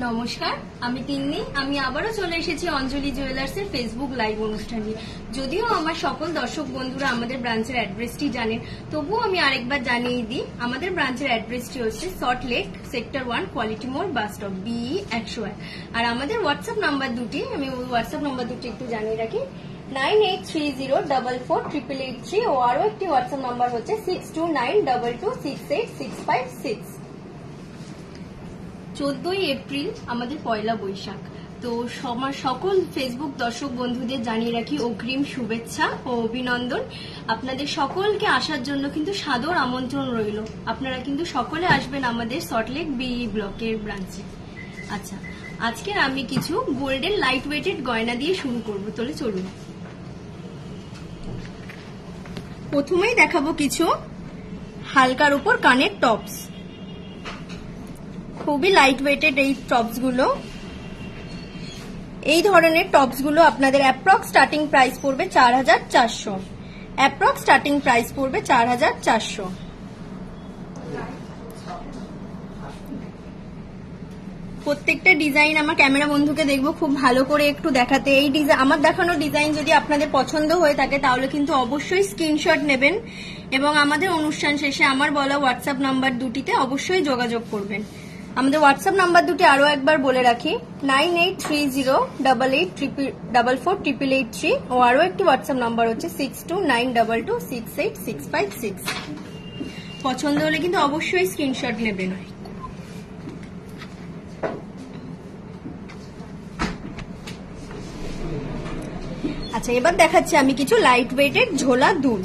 নমস্কার, আমি তিন্নি। আমি আবারও চলে এসেছি অঞ্জলি জুয়েলার্সের ফেসবুক লাইভ অনুষ্ঠানে। যদিও আমার সকল দর্শক বন্ধুরা আমাদের ব্রাঞ্চের অ্যাড্রেসটি জানেন, তবুও আমি আরেকবার জানিয়ে দিই। আমাদের ব্রাঞ্চের অ্যাড্রেসটি হচ্ছে সল্টলেক সেক্টর 1 কোয়ালিটি মোড় বাস স্টপ BE 101। আর আমাদের হোয়াটসঅ্যাপ নাম্বার দুটি, আমি হোয়াটসঅ্যাপ নাম্বার দুটি একটু জানিয়ে রাখি, 9830448883 ও আরো একটি হোয়াটসঅ্যাপ নাম্বার হচ্ছে 6292268656। 14ই এপ্রিল আমাদের পয়লা বৈশাখ। তো আমার সকল ফেসবুক দর্শক বন্ধুদের জানিয়ে রাখি অগ্রিম শুভেচ্ছা ও অভিনন্দন। আপনাদের সকলকে আসার জন্য কিন্তু সাদর আমন্ত্রণ রইল। আপনারা কিন্তু সকলে আসবেন আমাদের সল্টলেক BE ব্লকের ব্রাঞ্চে। আচ্ছা, আজকে আমি কিছু গোল্ডেন লাইট ওয়েটেড গয়না দিয়ে শুরু করবো, তাহলে চলুন। প্রথমেই দেখাবো কিছু হালকার উপর কানের টপস। খুবই লাইট ওয়েটেড এই টপস গুলো। এই ধরনের টপস গুলো আপনাদের অ্যাপ্রক্স স্টার্টিং প্রাইস পড়বে 4400। অ্যাপ্রক্স স্টার্টিং প্রাইস পড়বে 4400। প্রত্যেকটা ডিজাইন আমার ক্যামেরা বন্ধুকে দেখবো খুব ভালো করে একটু দেখাতে। এই ডিজাইন, আমার দেখানো ডিজাইন যদি আপনাদের পছন্দ হয়ে থাকে তাহলে কিন্তু অবশ্যই স্ক্রিনশট নেবেন এবং আমাদের অনুষ্ঠান শেষে আমার বলা হোয়াটসঅ্যাপ নাম্বার দুটিতে অবশ্যই যোগাযোগ করবেন। আমাদের হোয়াটসঅ্যাপ নাম্বার দুটি আরো একবার বলে রাখি, 983088448883 ও আরো একটি হোয়াটসঅ্যাপ নাম্বার হচ্ছে 6292268656। পছন্দ হলে কিন্তু অবশ্যই স্ক্রিনশট নেবেন। আচ্ছা, এবার দেখাচ্ছি আমি কিছু লাইট ওয়েটেড ঝোলা দুল।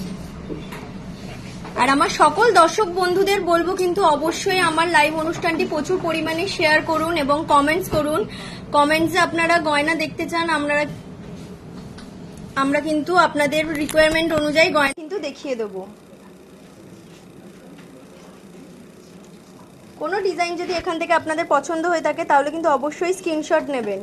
আর আমার সকল দর্শক বন্ধুদের বলবো কিন্তু অবশ্যই আমার লাইভ অনুষ্ঠানটি প্রচুর পরিমাণে শেয়ার করুন এবং কমেন্টস করুন। কমেন্টসে আপনারা গয়না দেখতে চান, আমরা কিন্তু আপনাদের রিকোয়ারমেন্ট অনুযায়ী গয়না কিন্তু দেখিয়ে দেবো। কোনো ডিজাইন যদি এখান থেকে আপনাদের পছন্দ হয়ে থাকে তাহলে কিন্তু অবশ্যই স্ক্রিনশট নেবেন।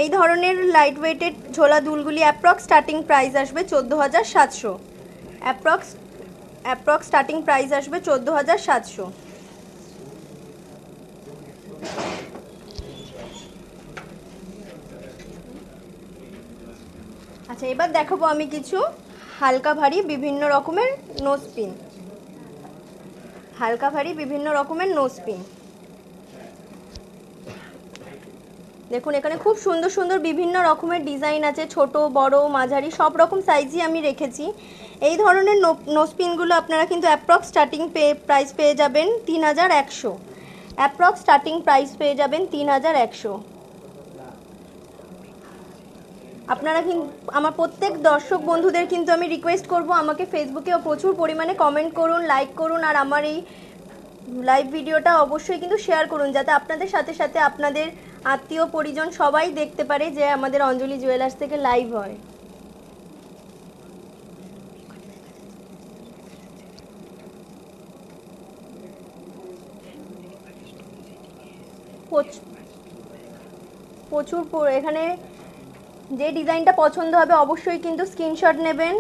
এই ধরনের লাইট ওয়েটেড ঝোলা দুলগুলি অ্যাপ্রক্স স্টার্টিং প্রাইস আসবে 14700। অ্যাপ্রক্স স্টার্টিং প্রাইস আসবে 14700। আচ্ছা, এবার দেখাবো আমি কিছু হালকা ভারী বিভিন্ন রকমের নোজ পিন। হালকা ভারী বিভিন্ন রকমের নোজ পিন দেখুন, এখানে খুব সুন্দর সুন্দর বিভিন্ন রকমের ডিজাইন আছে, ছোট বড় মাঝারি সব রকম সাইজই আমি রেখেছি। এই ধরনের নোজপিনগুলো আপনারা কিন্তু অ্যাপ্রক্স স্টার্টিং প্রাইস পেয়ে যাবেন 3100। অ্যাপ্রক্স স্টার্টিং প্রাইস পেয়ে যাবেন 3100। আপনারা কিন্তু আমার প্রত্যেক দর্শক বন্ধুদের কিন্তু আমি রিকোয়েস্ট করব, আমাকে ফেসবুকেও প্রচুর পরিমাণে কমেন্ট করুন, লাইক করুন, আর আমার এই লাইভ ভিডিওটা অবশ্যই কিন্তু শেয়ার করুন, যাতে আপনাদের সাথে সাথে আপনাদের আত্মীয় পরিজন সবাই দেখতে পারে যে আমাদের অঞ্জলি জুয়েলার্স থেকে লাইভ হয়। প্রচুর এখানে যে ডিজাইনটা পছন্দ হবে অবশ্যই কিন্তু স্ক্রিনশট নেবেন।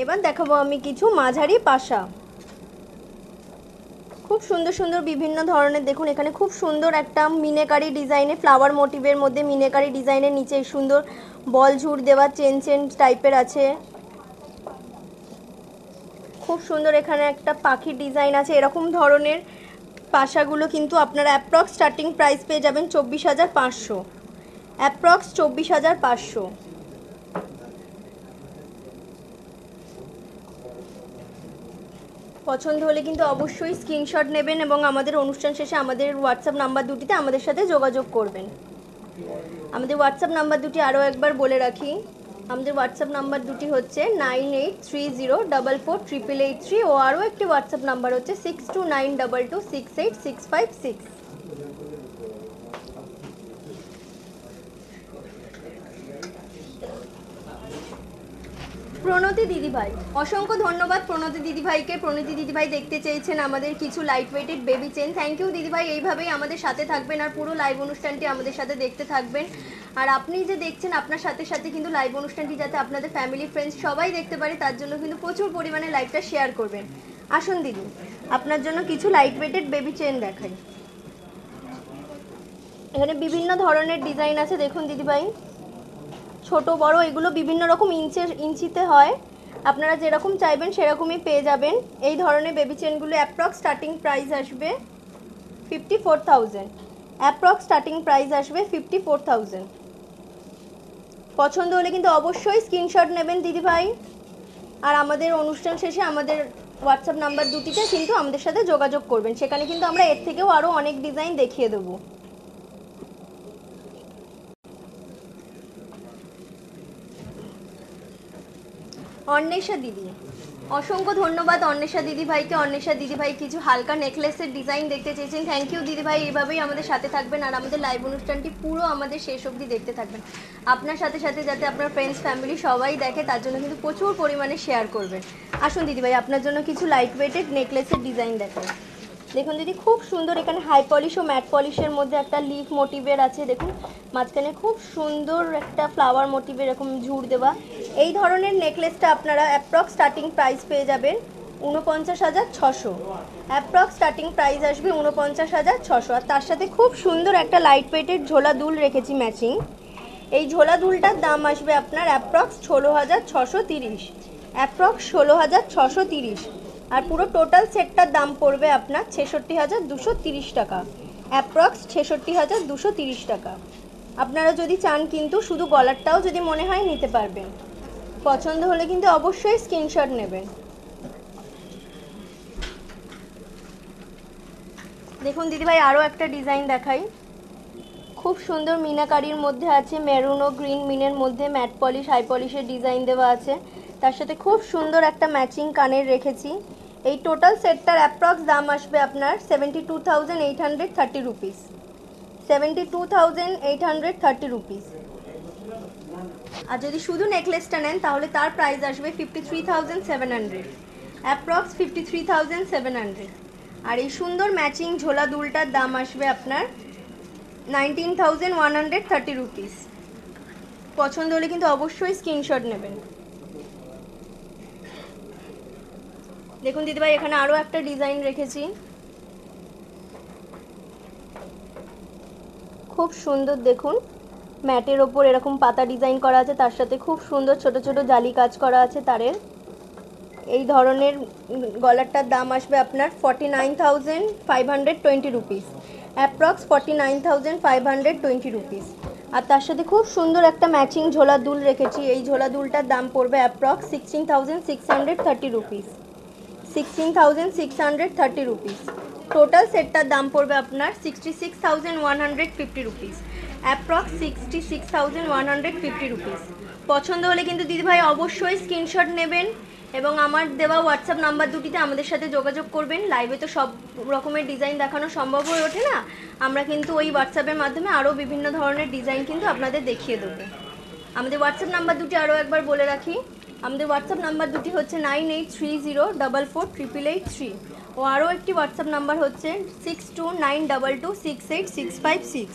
এবার দেখাবো আমি কিছু মাঝারি পাশা। খুব সুন্দর সুন্দর বিভিন্ন ধরনের, দেখুন এখানে খুব সুন্দর একটা মিনেকারি ডিজাইনে ফ্লাওয়ার মোটিভের মধ্যে মিনেকারি ডিজাইনের নিচে সুন্দর বল ঝুড় দেওয়া চেন চেন টাইপের আছে। খুব সুন্দর এখানে একটা পাখির ডিজাইন আছে। এরকম ধরনের পাশাগুলো কিন্তু আপনারা অ্যাপ্রক্স স্টার্টিং প্রাইস পেয়ে যাবেন 24500। অ্যাপ্রক্স 24500। পছন্দ হলে কিন্তু অবশ্যই স্ক্রিনশট নেবেন এবং আমাদের অনুষ্ঠান শেষে আমাদের হোয়াটসঅ্যাপ নাম্বার দুটিতে আমাদের সাথে যোগাযোগ করবেন। আমাদের হোয়াটসঅ্যাপ নাম্বার দুটি আরও একবার বলে রাখি, আমাদের হোয়াটসঅ্যাপ নাম্বার দুটি হচ্ছে 9830448883 ও আরও একটি হোয়াটসঅ্যাপ নাম্বার হচ্ছে 6292268656। প্রণতি দিদিভাই, অসংখ্য ধন্যবাদ প্রণতি দিদিভাইকে। প্রণতি দিদিভাই দেখতে চেয়েছেন আমাদের কিছু light weighted baby chain. Thank you দিদিভাই, এইভাবেই আমাদের সাথে থাকবেন আর পুরো লাইভ অনুষ্ঠানটি আমাদের সাথে দেখতে থাকবেন। আর আপনি যে দেখছেন আপনার সাথে সাথে কিন্তু লাইভ অনুষ্ঠানটি যাতে আপনাদের ফ্যামিলি ফ্রেন্ডস সবাই দেখতে পারে তার জন্য কিন্তু প্রচুর পরিমাণে লাইভটা শেয়ার করবেন। আসুন দিদি, আপনার জন্য কিছু লাইট ওয়েটেড বেবি চেন দেখাই। এখানে বিভিন্ন ধরনের ডিজাইন আছে, দেখুন দিদিভাই, ছোট বড় এগুলো বিভিন্ন রকম ইঞ্চিতে হয়, আপনারা যেরকম চাইবেন সেরকমই পেয়ে যাবেন। এই ধরনের বেবি চেনগুলো অ্যাপ্রক্স স্টার্টিং প্রাইস আসবে 54,000। অ্যাপ্রক্স স্টার্টিং প্রাইস আসবে 54,000। পছন্দ হলে কিন্তু অবশ্যই স্ক্রিনশট নেবেন দিদিভাই। আর আমাদের অনুষ্ঠান শেষে আমাদের হোয়াটসঅ্যাপ নাম্বার দুটিতে কিন্তু আমাদের সাথে যোগাযোগ করবেন, সেখানে কিন্তু আমরা এর থেকেও আরও অনেক ডিজাইন দেখিয়ে দেবো। অন্বেষা দিদি, অসংখ্য ধন্যবাদ অন্বেষা দিদিভাইকে। অন্বেষা দিদিভাই কিছু হালকা নেকলেসের ডিজাইন দেখতে চেয়েছেন। থ্যাংক ইউ দিদিভাই, এইভাবেই আমাদের সাথে থাকবেন আর আমাদের লাইভ অনুষ্ঠানটি পুরো আমাদের শেষ অবধি দেখতে থাকবেন। আপনার সাথে সাথে যাতে আপনার ফ্রেন্ডস ফ্যামিলি সবাই দেখে তার জন্য কিন্তু প্রচুর পরিমাণে শেয়ার করবেন। আসুন দিদিভাই, আপনার জন্য কিছু লাইট ওয়েটেড নেকলেসের ডিজাইন দেখাই। দেখুন দিদি, খুব সুন্দর, এখানে হাই পলিশ ও ম্যাট পলিশের মধ্যে একটা লিফ মোটিভের আছে, দেখুন মাঝখানে খুব সুন্দর একটা ফ্লাওয়ার মোটিভের এরকম ঝুড় দেওয়া। এই ধরনের নেকলেসটা আপনারা অ্যাপ্রক্স স্টার্টিং প্রাইস পেয়ে যাবেন 49,600। অ্যাপ্রক্স স্টার্টিং প্রাইস আসবে 49,600। আর তার সাথে খুব সুন্দর একটা লাইট ওয়েটের ঝোলা দুল রেখেছি ম্যাচিং। এই ঝোলা দুলটার দাম আসবে আপনার অ্যাপ্রক্স 16,630। অ্যাপ্রক্স 16,630। আর পুরো টোটাল সেটটার দাম পড়বে আপনার 66,230 টাকা। অ্যাপ্রক্স 66,230 টাকা। আপনারা যদি চান কিন্তু শুধু গলারটাও যদি মনে হয় নিতে পারবেন। পছন্দ হলে কিন্তু অবশ্যই স্ক্রিনশট নেবেন। দেখুন দিদিভাই, আরও একটা ডিজাইন দেখাই। খুব সুন্দর মিনাকারির মধ্যে আছে, মেরুন ও গ্রিন মিনের মধ্যে ম্যাট পলিশ হাই পলিশের ডিজাইন দেওয়া আছে। তার সাথে খুব সুন্দর একটা ম্যাচিং কানের রেখেছি। এই টোটাল সেটটার অ্যাপ্রক্স দাম আসবে আপনার 72,830 রুপিস। 72,830 রুপিস। আর যদি শুধু নেকলেসটা নেন তাহলে তার প্রাইস আসবে 53,700। অ্যাপ্রক্স 53,700। আর এই সুন্দর ম্যাচিং ঝোলা দুলটার দাম আসবে আপনার 19,130 রুপিস। পছন্দ হলে কিন্তু অবশ্যই স্ক্রিনশট নেবেন। দেখুন দিদিভাই, এখানে আরও একটা ডিজাইন রেখেছি, খুব সুন্দর। দেখুন ম্যাটের ওপর এরকম পাতা ডিজাইন করা আছে, তার সাথে খুব সুন্দর ছোট ছোট জালি কাজ করা আছে তারের। এই ধরনের গলারটার দাম আসবে আপনার 49,520 রুপিস। Approx 49,520 rupees. আর তার সাথে খুব সুন্দর একটা ম্যাচিং ঝোলা দুল রেখেছি। এই ঝোলা দুলটার দাম পড়বে অ্যাপ্রক্স 16,630 রুপিস। 16,630 রুপিস। টোটাল সেটটার দাম পড়বে আপনার 66,150 রুপিস। Approx 66,150 rupees. পছন্দ হলে কিন্তু দিদিভাই অবশ্যই স্ক্রিনশট নেবেন এবং আমার দেওয়া হোয়াটসঅ্যাপ নাম্বার দুটিতে আমাদের সাথে যোগাযোগ করবেন। লাইভে তো সব রকমের ডিজাইন দেখানো সম্ভব হয়ে ওঠে না, আমরা কিন্তু ওই হোয়াটসঅ্যাপের মাধ্যমে আরও বিভিন্ন ধরনের ডিজাইন কিন্তু আপনাদের দেখিয়ে দেবো। আমাদের হোয়াটসঅ্যাপ নাম্বার দুটি আরও একবার বলে রাখি। আমাদের হোয়াটসঅ্যাপ নাম্বার দুটি হচ্ছে 9830448883 ও আরও একটি হোয়াটসঅ্যাপ নাম্বার হচ্ছে 6292268656।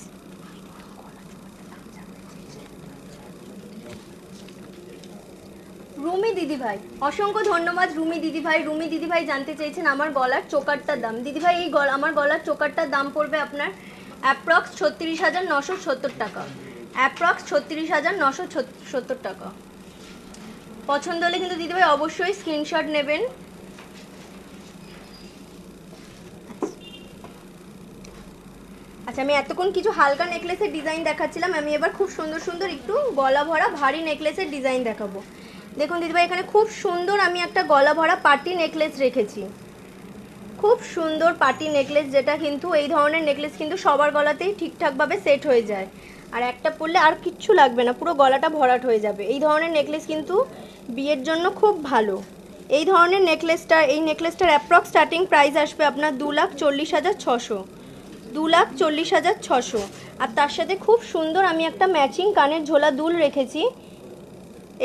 রুমি দিদিভাই, অসংখ্য ধন্যবাদ রুমি দিদিভাই। রুমি দিদিভাই জানতে চেয়েছেন আমার গলার চোকারটার দাম। দিদিভাই, এই আমার গলার চোকারটার দাম পড়বে আপনার অ্যাপ্রক্স 36,970 টাকা। অ্যাপ্রক্স 36,970 টাকা। পছন্দ হলে কিন্তু দিদিভাই অবশ্যই স্ক্রিনশট নেবেন। আচ্ছা, আমি এতক্ষণ কিছু হালকা নেকলেসের ডিজাইন দেখাচ্ছিলাম, আমি এবার খুব সুন্দর সুন্দর একটু গলা ভরা ভারী নেকলেসের ডিজাইন দেখাবো। দেখুন দিদিভাই, এখানে খুব সুন্দর আমি একটা গলা ভরা পার্টি নেকলেস রেখেছি। খুব সুন্দর পার্টি নেকলেস, যেটা কিন্তু এই ধরনের নেকলেস কিন্তু সবার গলাতেই ঠিকঠাকভাবে সেট হয়ে যায় আর একটা পরলে আর কিচ্ছু লাগবে না, পুরো গলাটা ভরাট হয়ে যাবে। এই ধরনের নেকলেস কিন্তু বিয়ের জন্য খুব ভালো। এই ধরনের এই নেকলেসটার অ্যাপ্রক্স স্টার্টিং প্রাইস আসবে আপনার 2,40,600। 2,40,600। আর তার সাথে খুব সুন্দর আমি একটা ম্যাচিং কানের ঝোলা দুল রেখেছি।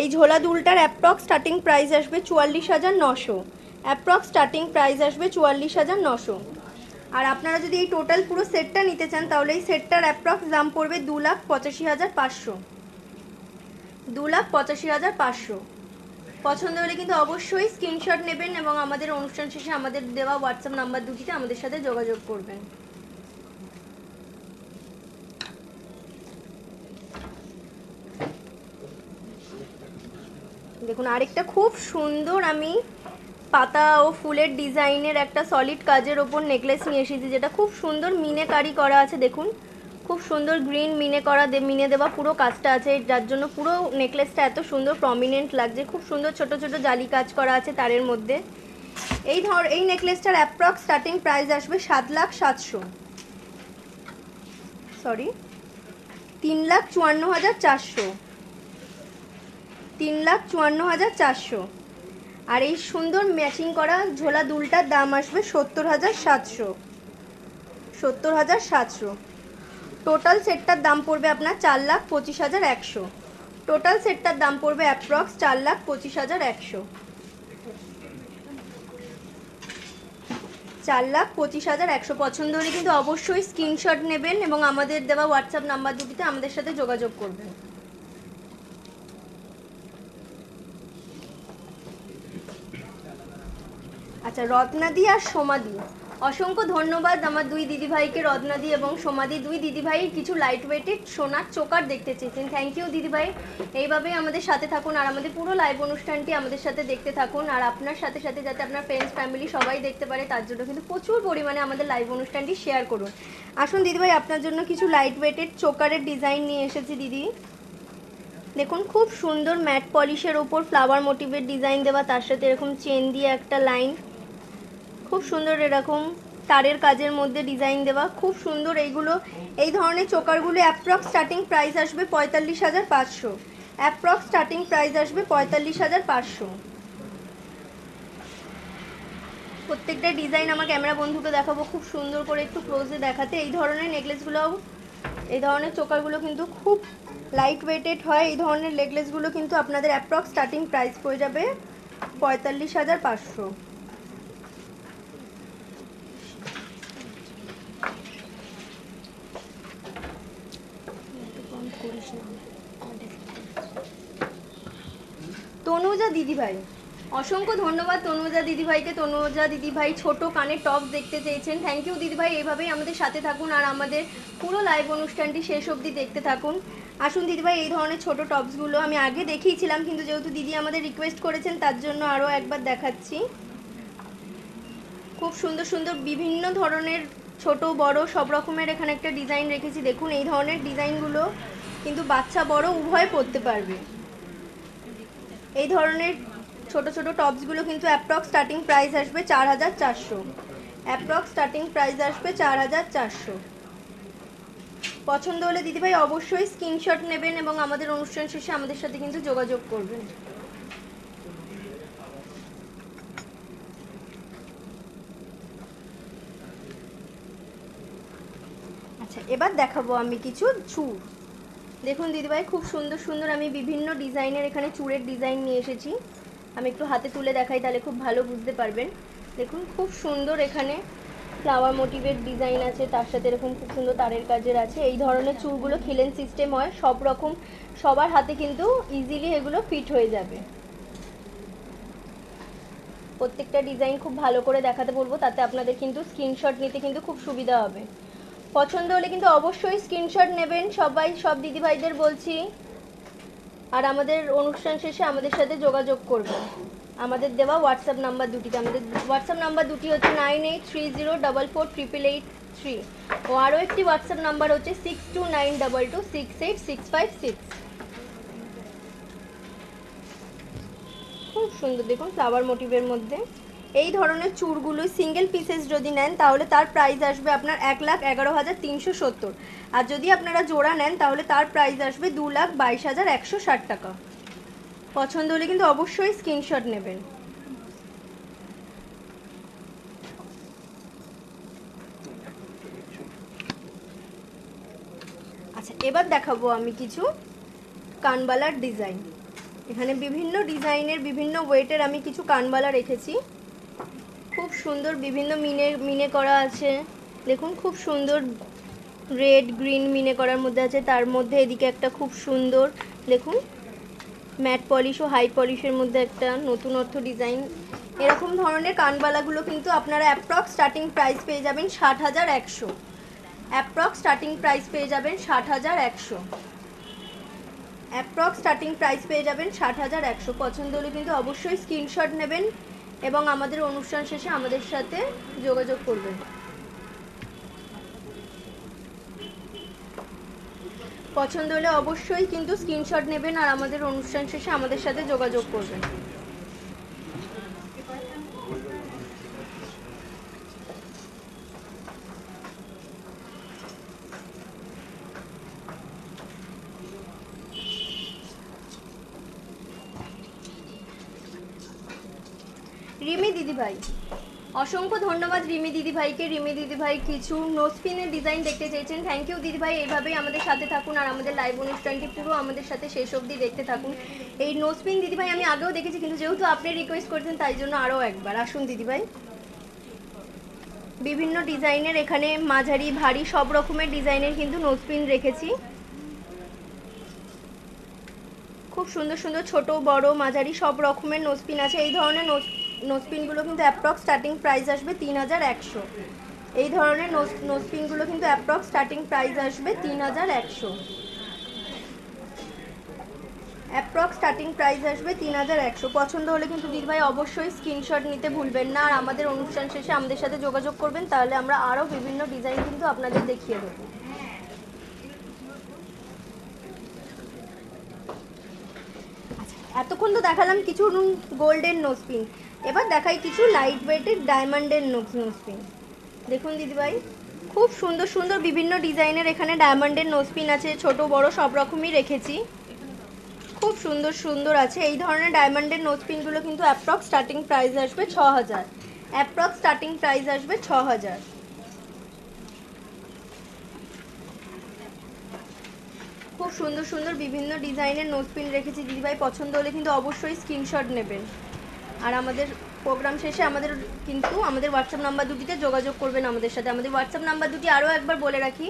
এই ঝোলা দুলটার অ্যাপ্রক্স স্টার্টিং প্রাইস আসবে 44,900, অ্যাপ্রক্স স্টার্টিং প্রাইস আসবে 44,900। আর আপনারা যদি এই টোটাল পুরো সেটটা নিতে চান তাহলে এই সেটটার অ্যাপ্রক্স দাম পড়বে 2,85,500, 2,85,500। পছন্দ হলে কিন্তু অবশ্যই স্ক্রিনশট নেবেন এবং আমাদের অনুষ্ঠান শেষে আমাদের দেওয়া হোয়াটসঅ্যাপ নাম্বার দুটিতে আমাদের সাথে যোগাযোগ করবেন। দেখুন আরেকটা খুব সুন্দর আমি পাতা ও ফুলের ডিজাইনের একটা সলিড কাজের ওপর নেকলেস নিয়ে এসেছি, যেটা খুব সুন্দর মিনেকারি করা আছে। দেখুন খুব সুন্দর গ্রিন মিনে করা, মিনে দেওয়া পুরো কাজটা আছে, যার জন্য পুরো নেকলেসটা এত সুন্দর প্রমিনেন্ট লাগছে। খুব সুন্দর ছোট ছোট জালি কাজ করা আছে তারের মধ্যে। এই নেকলেসটার অ্যাপ্রক্স স্টার্টিং প্রাইস আসবে 7,700, সরি 3,54,400, 3,54,400। আর এই সুন্দর ম্যাচিং করা ঝোলা দুলটার দাম আসবে 70,700, 70,700। টোটাল সেটটার দাম পড়বে আপনার 4,25,100, টোটাল সেটটার দাম পড়বে অ্যাপ্রক্স 4,25,100, 4,25,100। পছন্দ হলে কিন্তু অবশ্যই স্ক্রিনশট নেবেন এবং আমাদের দেওয়া হোয়াটসঅ্যাপ নাম্বার দুটিতে আমাদের সাথে যোগাযোগ করবেন। আচ্ছা, রত্নাদি আর সোমাদি, অসংখ্য ধন্যবাদ আমার দুই দিদিভাইকে। রত্নাদি এবং সোমাদি দুই দিদিভাই কিছু লাইট ওয়েটেড সোনার চোকার দেখতে চেয়েছেন। থ্যাংক ইউ দিদিভাই, এইভাবেই আমাদের সাথে থাকুন আর আমাদের পুরো লাইভ অনুষ্ঠানটি আমাদের সাথে দেখতে থাকুন। আর আপনার সাথে সাথে যাতে আপনার ফ্রেন্ডস ফ্যামিলি সবাই দেখতে পারে তার জন্য কিন্তু প্রচুর পরিমাণে আমাদের লাইভ অনুষ্ঠানটি শেয়ার করুন। আসুন দিদিভাই, আপনার জন্য কিছু লাইট ওয়েটেড চোকারের ডিজাইন নিয়ে এসেছি দিদি। দেখুন খুব সুন্দর ম্যাট পলিশের ওপর ফ্লাওয়ার মোটিভের ডিজাইন দেওয়া, তার সাথে এরকম চেন দিয়ে একটা লাইন, খুব সুন্দর এরকম তারের কাজের মধ্যে ডিজাইন দেওয়া, খুব সুন্দর এইগুলো। এই ধরনের চোকারগুলো অ্যাপ্রক্স স্টার্টিং প্রাইস আসবে 45,500, অ্যাপ্রক্স স্টার্টিং প্রাইস আসবে 45,500। প্রত্যেকটা ডিজাইন আমার ক্যামেরা বন্ধুকে দেখাবো খুব সুন্দর করে একটু ক্লোজে দেখাতে। এই ধরনের নেকলেসগুলো, এই ধরনের চোকারগুলো কিন্তু খুব লাইট ওয়েটেড হয়। এই ধরনের নেকলেসগুলো কিন্তু আপনাদের অ্যাপ্রক্স স্টার্টিং প্রাইস পড়ে যাবে 45,500। তনুজা দিদিভাই, অসংখ্য ধন্যবাদ তনুজা দিদিভাইকে। তনুজা দিদিভাই ছোট কানের টপ দেখতে চেয়েছেন। থ্যাংক ইউ দিদিভাই, এইভাবেই আমাদের সাথে থাকুন আর আমাদের পুরো লাইভ অনুষ্ঠানটি শেষ অবধি দেখতে থাকুন। আসুন দিদিভাই, এই ধরনের ছোট টপসগুলো আমি আগে দেখিয়েছিলাম, কিন্তু যেহেতু দিদি আমাদের রিকোয়েস্ট করেছেন তার জন্য আরও একবার দেখাচ্ছি। খুব সুন্দর সুন্দর বিভিন্ন ধরনের ছোট বড় সব রকমের এখানে একটা ডিজাইন রেখেছি। দেখুন এই ধরনের ডিজাইনগুলো কিন্তু বাচ্চা বড় উভয় পরতে পারবে। এই ধরনের ছোট ছোট টপসগুলো কিন্তু অ্যাপ্রক্স স্টার্টিং প্রাইস আসবে 4,400, অ্যাপ্রক্স স্টার্টিং প্রাইস আসবে 4,400। পছন্দ হলে দিদিভাই অবশ্যই স্ক্রিনশট নেবেন এবং আমাদের অনুষ্ঠান শেষে আমাদের সাথে কিন্তু যোগাযোগ করবেন। আচ্ছা, এবার দেখাবো আমি কিছু চূড়। দেখুন দিদিভাই, খুব সুন্দর সুন্দর আমি বিভিন্ন ডিজাইনের এখানে চূড়ের ডিজাইন নিয়ে এসেছি। আমি একটু হাতে তুলে দেখাই, তাহলে খুব ভালো বুঝতে পারবেন। দেখুন খুব সুন্দর এখানে ফ্লাওয়ার মোটিভের ডিজাইন আছে, তার সাথে এরকম খুব সুন্দর তারের কাজের আছে। এই ধরনের চূড়গুলো খিলেন সিস্টেম হয়, সব রকম সবার হাতে কিন্তু ইজিলি এগুলো ফিট হয়ে যাবে। প্রত্যেকটা ডিজাইন খুব ভালো করে দেখাতে বলবো, তাতে আপনাদের কিন্তু স্ক্রিনশট নিতে কিন্তু খুব সুবিধা হবে। পছন্দ হলে কিন্তু অবশ্যই স্ক্রিনশট নেবেন সবাই, সব দিদিভাইদের বলছি। আর আমাদের অনুষ্ঠান শেষে আমাদের সাথে যোগাযোগ করবেন আমাদের দেওয়া হোয়াটসঅ্যাপ নাম্বার দুটিতে। আমাদের হোয়াটসঅ্যাপ নাম্বার দুটি হচ্ছে 9830448863 ও আরও একটি হোয়াটসঅ্যাপ নাম্বার হচ্ছে 6292268656। খুব সুন্দর দেখুন ফ্লাওয়ার মোটিভের মধ্যে এই ধরনের চূড়গুলো সিঙ্গেল পিসেস যদি নেন তাহলে তার প্রাইস আসবে আপনার 1,11,370, আর যদি আপনারা জোড়া নেন তাহলে তার প্রাইস আসবে 2,22,160 টাকা। পছন্দ হলে কিন্তু অবশ্যই স্ক্রিনশট নেবেন। আচ্ছা, এবার দেখাবো আমি কিছু কানবালার ডিজাইন। এখানে বিভিন্ন ডিজাইনের বিভিন্ন ওয়েটের আমি কিছু কানবালা রেখেছি, খুব সুন্দর বিভিন্ন মিনে করা আছে। দেখুন খুব সুন্দর রেড গ্রিন মিনে করার মধ্যে আছে, তার মধ্যে এদিকে একটা খুব সুন্দর দেখুন ম্যাট পলিশ ও হাই পলিশের মধ্যে একটা নতুনত্ব ডিজাইন। এরকম ধরনের কানবালাগুলো কিন্তু আপনারা অ্যাপ্রক্স স্টার্টিং প্রাইস পেয়ে যাবেন 60,100। অ্যাপ্রক্স স্টার্টিং প্রাইস পেয়ে যাবেন 60,100। অ্যাপ্রক্স স্টার্টিং প্রাইস পেয়ে যাবেন 60,100। পছন্দ হলে কিন্তু অবশ্যই স্ক্রিনশট নেবেন এবং আমাদের অনুষ্ঠান শেষে আমাদের সাথে যোগাযোগ করবেন। পছন্দ হলে অবশ্যই কিন্তু স্ক্রিনশট নেবেন আর আমাদের অনুষ্ঠান শেষে আমাদের সাথে যোগাযোগ করবেন। রিমি দিদিভাই, অসংখ্য ধন্যবাদ রিমি দিদিভাইকে। রিমি দিদিভাই কিছু নোজপিনের ডিজাইন দেখতে চেয়েছেন, থ্যাংক ইউ দিদিভাই। এইভাবেই আমাদের সাথে থাকুন আর আমাদের লাইভ অনুষ্ঠানটি পুরো আমাদের সাথে শেষ অবধি দেখতে থাকুন। এই নোজপিন দিদিভাই আমি আগেও দেখেছি, কিন্তু যেহেতু আপনি রিকোয়েস্ট করছেন তাই জন্য আরও একবার আসুন দিদিভাই। বিভিন্ন ডিজাইনের এখানে মাঝারি ভারী সব রকমের ডিজাইনের কিন্তু নোজপিন রেখেছি। খুব সুন্দর সুন্দর ছোট বড় মাঝারি সব রকমের নোজপিন আছে। এই ধরনের নোজপিনগুলো কিন্তু অ্যাপ্রক্স স্টার্টিং প্রাইস আসবে 3,100। এই ধরনের নোজপিনগুলো কিন্তু অ্যাপ্রক্স স্টার্টিং প্রাইস আসবে 3,100। অ্যাপ্রক্স স্টার্টিং প্রাইস আসবে 3,100। পছন্দ হলে কিন্তু দিদিভাই অবশ্যই স্ক্রিনশট নিতে ভুলবেন না আর আমাদের অনুষ্ঠান শেষে আমাদের সাথে যোগাযোগ করবেন, তাহলে আমরা আরও বিভিন্ন ডিজাইন কিন্তু আপনাদের দেখিয়ে দেবো। এতক্ষণ তো দেখালাম কিছু গোল্ডের নোজপিন, এবার দেখাই কিছু লাইট ওয়েটের ডায়মন্ডের নোজপিন। দেখুন দিদিভাই খুব সুন্দর সুন্দর বিভিন্ন ডিজাইনের এখানে ডায়মন্ডের নোজপিন আছে, ছোট বড় সব রকমই রেখেছি, খুব সুন্দর সুন্দর আছে। এই ধরনের ডায়মন্ডের নোজপিনগুলো কিন্তু অ্যাপ্রক্স স্টার্টিং প্রাইস আসবে 6,000। অ্যাপ্রক্স স্টার্টিং প্রাইস আসবে 6,000। খুব সুন্দর সুন্দর বিভিন্ন ডিজাইনের নোজপিন রেখেছি দিদিভাই, পছন্দ হলে কিন্তু অবশ্যই স্ক্রিনশট নেবেন আর আমাদের প্রোগ্রাম শেষে আমাদের হোয়াটসঅ্যাপ নাম্বার দুটিতে যোগাযোগ করবেন আমাদের সাথে। আমাদের হোয়াটসঅ্যাপ নাম্বার দুটি আরও একবার বলে রাখি,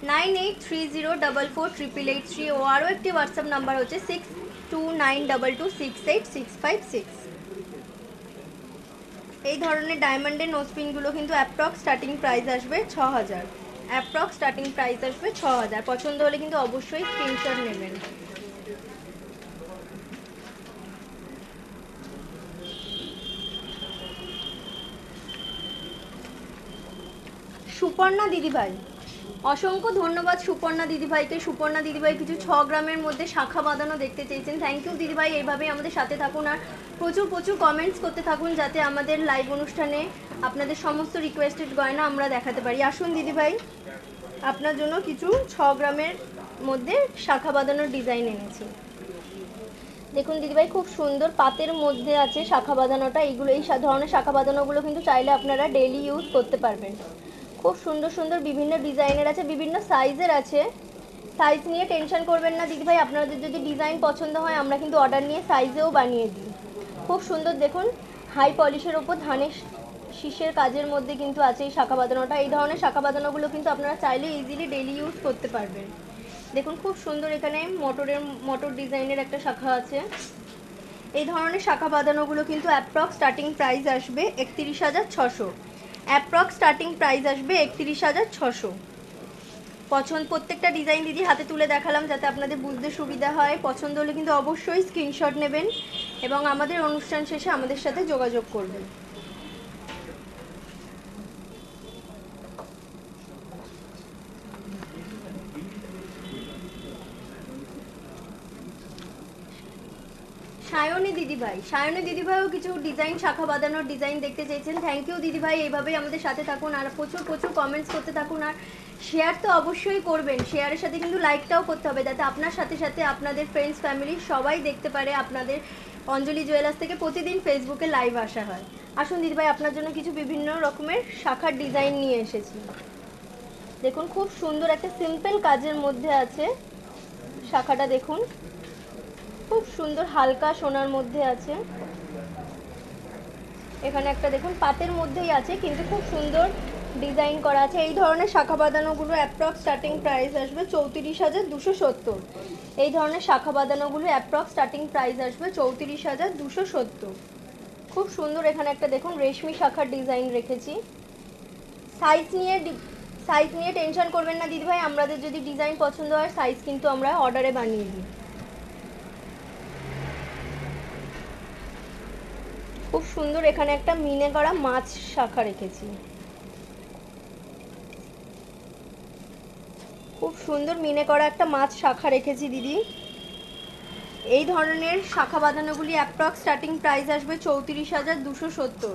9830448883 ও আরও একটি হোয়াটসঅ্যাপ নাম্বার হচ্ছে 6292268656। এই ধরনের ডায়মন্ডের নোজপিনগুলো কিন্তু অ্যাপ্রক্স স্টার্টিং প্রাইস আসবে 6,000। অ্যাপ্রক্স স্টার্টিং প্রাইস আসবে 6,000। পছন্দ হলে কিন্তু অবশ্যই স্ক্রিনশট নেবেন। সুপর্ণা দিদিভাই, অসংখ্য ধন্যবাদ সুপর্ণা দিদিভাইকে। সুপর্ণা দিদিভাই কিছু 6 গ্রামের মধ্যে শাখা বাঁধানো দেখতে চেয়েছেন, থ্যাংক ইউ দিদিভাই। এইভাবেই আমাদের সাথে থাকুন আর প্রচুর প্রচুর কমেন্টস করতে থাকুন যাতে আমাদের লাইভ অনুষ্ঠানে আপনাদের সমস্ত রিকোয়েস্টেড গয়না আমরা দেখাতে পারি। আসুন দিদিভাই, আপনার জন্য কিছু 6 গ্রামের মধ্যে শাখা বাঁধানোর ডিজাইন এনেছি। দেখুন দিদিভাই খুব সুন্দর পাতের মধ্যে আছে শাখা বাঁধানোটা। এই ধরনের শাখা বাঁধানোগুলো কিন্তু চাইলে আপনারা ডেইলি ইউজ করতে পারবেন। খুব সুন্দর সুন্দর বিভিন্ন ডিজাইনের আছে, বিভিন্ন সাইজের আছে। সাইজ নিয়ে টেনশন করবেন না দিদিভাই, আপনাদের যদি ডিজাইন পছন্দ হয় আমরা কিন্তু অর্ডার নিয়ে সাইজেও বানিয়ে দিই। খুব সুন্দর দেখুন হাই পলিশের ওপর ধানের শীষের কাজের মধ্যে কিন্তু আছে এই শাখা বাঁধানোটা। এই ধরনের শাখা বাঁধানোগুলো কিন্তু আপনারা চাইলে ইজিলি ডেইলি ইউজ করতে পারবেন। দেখুন খুব সুন্দর এখানে মোটর ডিজাইনের একটা শাখা আছে। এই ধরনের শাখা বাঁধানোগুলো কিন্তু অ্যাপ্রক্স স্টার্টিং প্রাইস আসবে 31,600। অ্যাপ্রক্স স্টার্টিং প্রাইস আসবে 31,600। প্রত্যেকটা ডিজাইন দিদি হাতে তুলে দেখালাম যাতে আপনাদের বুঝতে সুবিধা হয়। পছন্দ হলে কিন্তু অবশ্যই স্ক্রিনশট নেবেন এবং আমাদের অনুষ্ঠান শেষে আমাদের সাথে যোগাযোগ করবেন। সায়নী দিদিভাইও কিছু ডিজাইন শাখা বাঁধানোর ডিজাইন দেখতে চেয়েছেন, থ্যাংক ইউ দিদিভাই। এইভাবেই আমাদের সাথে থাকুন আর প্রচুর প্রচুর কমেন্টস করতে থাকুন আর শেয়ার তো অবশ্যই করবেন। শেয়ারের সাথে কিন্তু লাইকটাও করতে হবে যাতে আপনার সাথে সাথে আপনাদের ফ্রেন্ডস ফ্যামিলি সবাই দেখতে পারে। আপনাদের অঞ্জলি জুয়েলার্স থেকে প্রতিদিন ফেসবুকে লাইভ আসা হয়। আসুন দিদিভাই, আপনার জন্য কিছু বিভিন্ন রকমের শাখার ডিজাইন নিয়ে এসেছি। দেখুন খুব সুন্দর একটা সিম্পল কাজের মধ্যে আছে শাখাটা। দেখুন খুব সুন্দর হালকা সোনার মধ্যে আছে। এখানে একটা দেখুন পাতের মধ্যেই আছে, কিন্তু খুব সুন্দর ডিজাইন করা আছে। এই ধরনের শাখা বাঁধানোগুলো অ্যাপ্রক্স স্টার্টিং প্রাইস আসবে 34,270। এই ধরনের শাখা বাঁধানোগুলো অ্যাপ্রক্স স্টার্টিং প্রাইস আসবে 34,270। খুব সুন্দর। এখানে একটা দেখুন রেশমি শাখার ডিজাইন রেখেছি। সাইজ নিয়ে টেনশন করবেন না দিদিভাই, আমাদের যদি ডিজাইন পছন্দ হয় সাইজ কিন্তু আমরা অর্ডারে বানিয়ে দিই। খুব সুন্দর। এখানে একটা মিনে করা মাছ শাখা রেখেছি, খুব সুন্দর মিনে করা একটা মাছ শাখা রেখেছি দিদি। এই ধরনের শাখা বাঁধানোগুলি অ্যাপ্রক্স স্টার্টিং প্রাইস আসবে 34,270।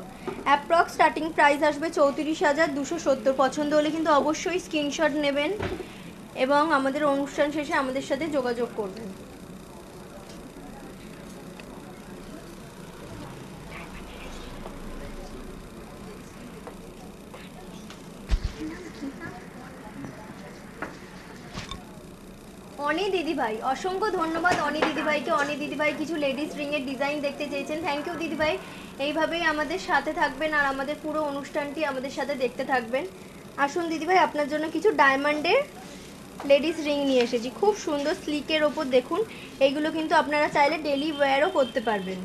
অ্যাপ্রক্স স্টার্টিং প্রাইস আসবে 34,270। পছন্দ হলে কিন্তু অবশ্যই স্ক্রিনশট নেবেন এবং আমাদের অনুষ্ঠান শেষে আমাদের সাথে যোগাযোগ করবেন। অনি দিদিভাই, অসংখ্য ধন্যবাদ অনি দিদিভাইকে। অনি দিদিভাই কিছু লেডিস রিংয়ের ডিজাইন দেখতে চেয়েছেন। থ্যাংক ইউ দিদিভাই। এইভাবেই আমাদের সাথে থাকবেন আর আমাদের পুরো অনুষ্ঠানটি আমাদের সাথে দেখতে থাকবেন। আসুন দিদিভাই, আপনার জন্য কিছু ডায়মন্ডের লেডিস রিং নিয়ে এসেছি, খুব সুন্দর স্লিকের ওপর দেখুন। এইগুলো কিন্তু আপনারা চাইলে ডেলি ওয়্যারও করতে পারবেন।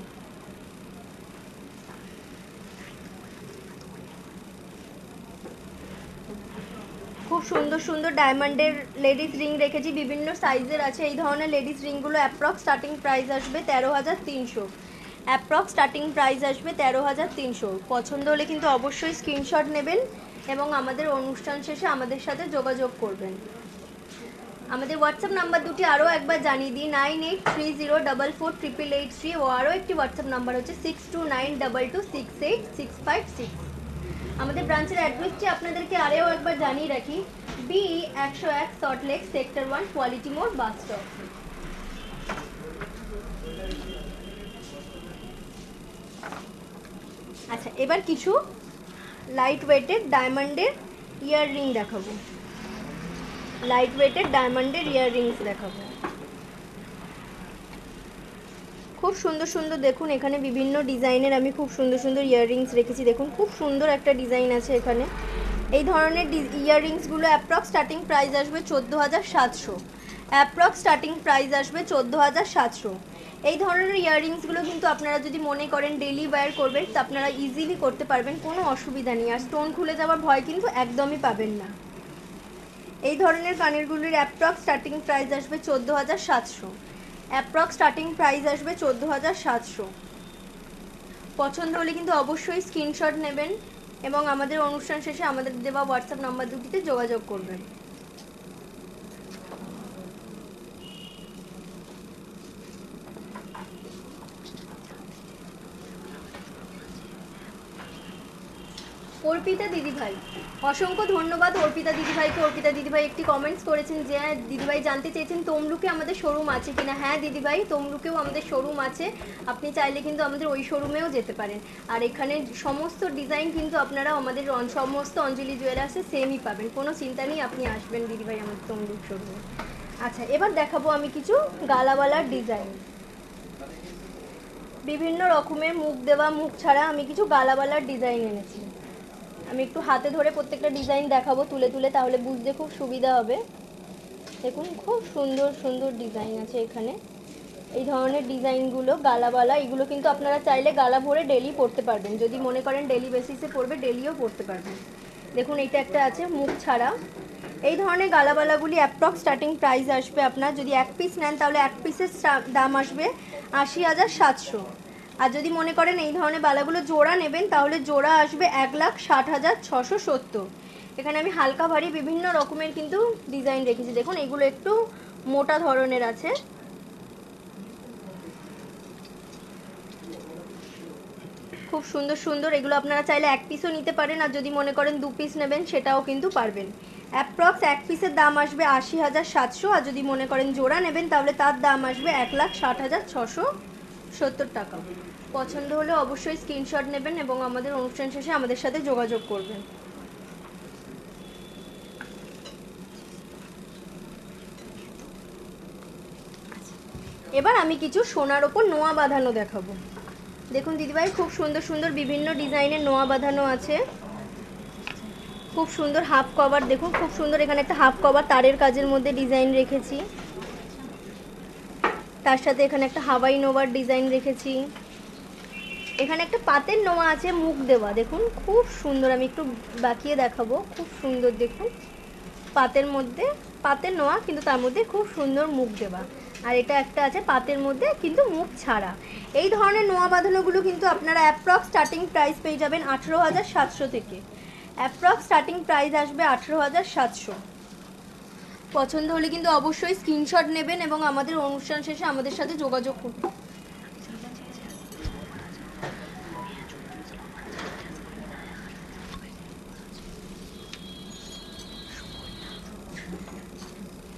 খুব সুন্দর সুন্দর ডায়মন্ডের লেডিস রিং রেখেছি, বিভিন্ন সাইজের আছে। এই ধরনের লেডিস রিংগুলো অ্যাপ্রক্স স্টার্টিং প্রাইস আসবে 13,300। অ্যাপ্রক্স স্টার্টিং প্রাইস আসবে 13,300। পছন্দ হলে কিন্তু অবশ্যই স্ক্রিনশট নেবেন এবং আমাদের অনুষ্ঠান শেষে আমাদের সাথে যোগাযোগ করবেন। আমাদের হোয়াটসঅ্যাপ নাম্বার দুটি আরও একবার জানিয়ে দিই, 9830448883। ও আরও একটি হোয়াটসঅ্যাপ নাম্বার হচ্ছে 6292268656। আমাদের ব্রাঞ্চের অ্যাড্রেসটি আপনাদেরকে আরও একবার জানিয়ে রাখি, BE101 সল্টলেক সেক্টর 1 কোয়ালিটি মোড় বাস স্টপ। আচ্ছা, এবার কিছু লাইট ওয়েটের ডায়মন্ডের ইয়াররিং দেখাবো। লাইট ওয়েটের ডায়মন্ডের ইয়াররিংস দেখাবো। খুব সুন্দর সুন্দর দেখুন, এখানে বিভিন্ন ডিজাইনের আমি খুব সুন্দর সুন্দর ইয়াররিংস রেখেছি। দেখুন খুব সুন্দর একটা ডিজাইন আছে এখানে। এই ধরনের ইয়াররিংসগুলো অ্যাপ্রক্স স্টার্টিং প্রাইস আসবে 14,700। অ্যাপ্রক্স স্টার্টিং প্রাইস আসবে 14,700। এই ধরনের ইয়াররিংসগুলো কিন্তু আপনারা যদি মনে করেন ডেলি ওয়্যার করবেন তা আপনারা ইজিলি করতে পারবেন, কোনো অসুবিধা নেই। আর স্টোন খুলে যাওয়ার ভয় কিন্তু একদমই পাবেন না। এই ধরনের কানেরগুলির অ্যাপ্রক্স স্টার্টিং প্রাইস আসবে 14,700। অ্যাপ্রক্স স্টার্টিং প্রাইস আসবে 14,700। পছন্দ হলে কিন্তু অবশ্যই স্ক্রিনশট নেবেন এবং আমাদের অনুষ্ঠান শেষে আমাদের দেওয়া হোয়াটসঅ্যাপ নাম্বার দুটিতে যোগাযোগ করবেন। অর্পিতা দিদিভাই, অসংখ্য ধন্যবাদ অর্পিতা দিদিভাইকে। অর্পিতা দিদিভাই একটি কমেন্টস করেছেন যে দিদিভাই জানতে চেয়েছেন তমলুকে আমাদের শোরুম আছে কিনা। হ্যাঁ দিদিভাই, তমলুকেও আমাদের শোরুম আছে, আপনি চাইলে কিন্তু আমাদের ওই শোরুমেও যেতে পারেন। আর এখানে সমস্ত ডিজাইন কিন্তু আপনারা আমাদের সমস্ত অঞ্জলি জুয়েলার্সে সেমই পাবেন, কোনো চিন্তা নেই, আপনি আসবেন দিদিভাই আমাদের তমলুক শোরুমে। আচ্ছা, এবার দেখাবো আমি কিছু গালাওয়ালার ডিজাইন। বিভিন্ন রকমের মুখ দেওয়া মুখ ছাড়া আমি কিছু গালাওয়ালার ডিজাইন এনেছি। আমি একটু হাতে ধরে প্রত্যেকটা ডিজাইন দেখাবো তুলে তুলে, তাহলে বুঝতে খুব সুবিধা হবে। দেখুন খুব সুন্দর সুন্দর ডিজাইন আছে এখানে। এই ধরনের ডিজাইনগুলো গালাওয়ালা, এগুলো কিন্তু আপনারা চাইলে গালা ভরে ডেলি পরতে পারবেন। যদি মনে করেন ডেলি বেসিসে পরবে, ডেলিও পরতে পারবেন। দেখুন এইটা একটা আছে মুখ ছাড়া। এই ধরনের গালাওয়ালাগুলি অ্যাপ্রক্স স্টার্টিং প্রাইস আসবে আপনার, যদি এক পিস নেন তাহলে এক পিসের দাম আসবে 80,700। আর যদি মনে করেন এই ধরনের বালাগুলো জোড়া নেবেন তাহলে জোড়া আসবে 1,60,670। এখানে আমি হালকা ভারী বিভিন্ন রকমের কিন্তু ডিজাইন রেখেছি। দেখুন এগুলো একটু মোটা ধরনের আছে। খুব সুন্দর সুন্দর, এগুলো আপনারা চাইলে এক পিসও নিতে পারেন, আর যদি মনে করেন 2 পিস নেবেন সেটাও কিন্তু পারবেন। অ্যাপ্রক্স এক পিসের দাম আসবে 80,700, আর যদি মনে করেন জোড়া নেবেন তাহলে তার দাম আসবে 1,60,670 টাকা। পছন্দ হলে অবশ্যই স্ক্রিনশট নেবেন এবং আমাদের অনুষ্ঠান শেষে আমাদের সাথে যোগাযোগ করবেন। এবার আমি কিছু সোনার ওপর নোয়া বাঁধানো দেখাবো। দেখুন দিদিভাই, খুব সুন্দর সুন্দর বিভিন্ন ডিজাইনের নোয়া বাঁধানো আছে। খুব সুন্দর হাফ কভার, দেখুন খুব সুন্দর, এখানে একটা হাফ কভার তারের কাজের মধ্যে ডিজাইন রেখেছি। তার সাথে এখানে একটা হাওয়াই নোয়ার ডিজাইন রেখেছি। এখানে একটা পাতের নোয়া আছে মুখ দেওয়া, দেখুন খুব সুন্দর, আমি একটু বাঁকিয়ে দেখাবো, খুব সুন্দর দেখুন, পাতের মধ্যে পাতের নোয়া কিন্তু তার মধ্যে খুব সুন্দর মুখ দেওয়া। আর এটা একটা আছে পাতের মধ্যে কিন্তু মুখ ছাড়া। এই ধরনের নোয়া বাঁধানোগুলো কিন্তু আপনারা অ্যাপ্রক্স স্টার্টিং প্রাইস পেয়ে যাবেন 18,700 থেকে। অ্যাপ্রক্স স্টার্টিং প্রাইস আসবে 18,700। পছন্দ হলে কিন্তু অবশ্যই স্ক্রিনশট নেবেন এবং আমাদের অনুষ্ঠান শেষে আমাদের সাথে যোগাযোগ করুন।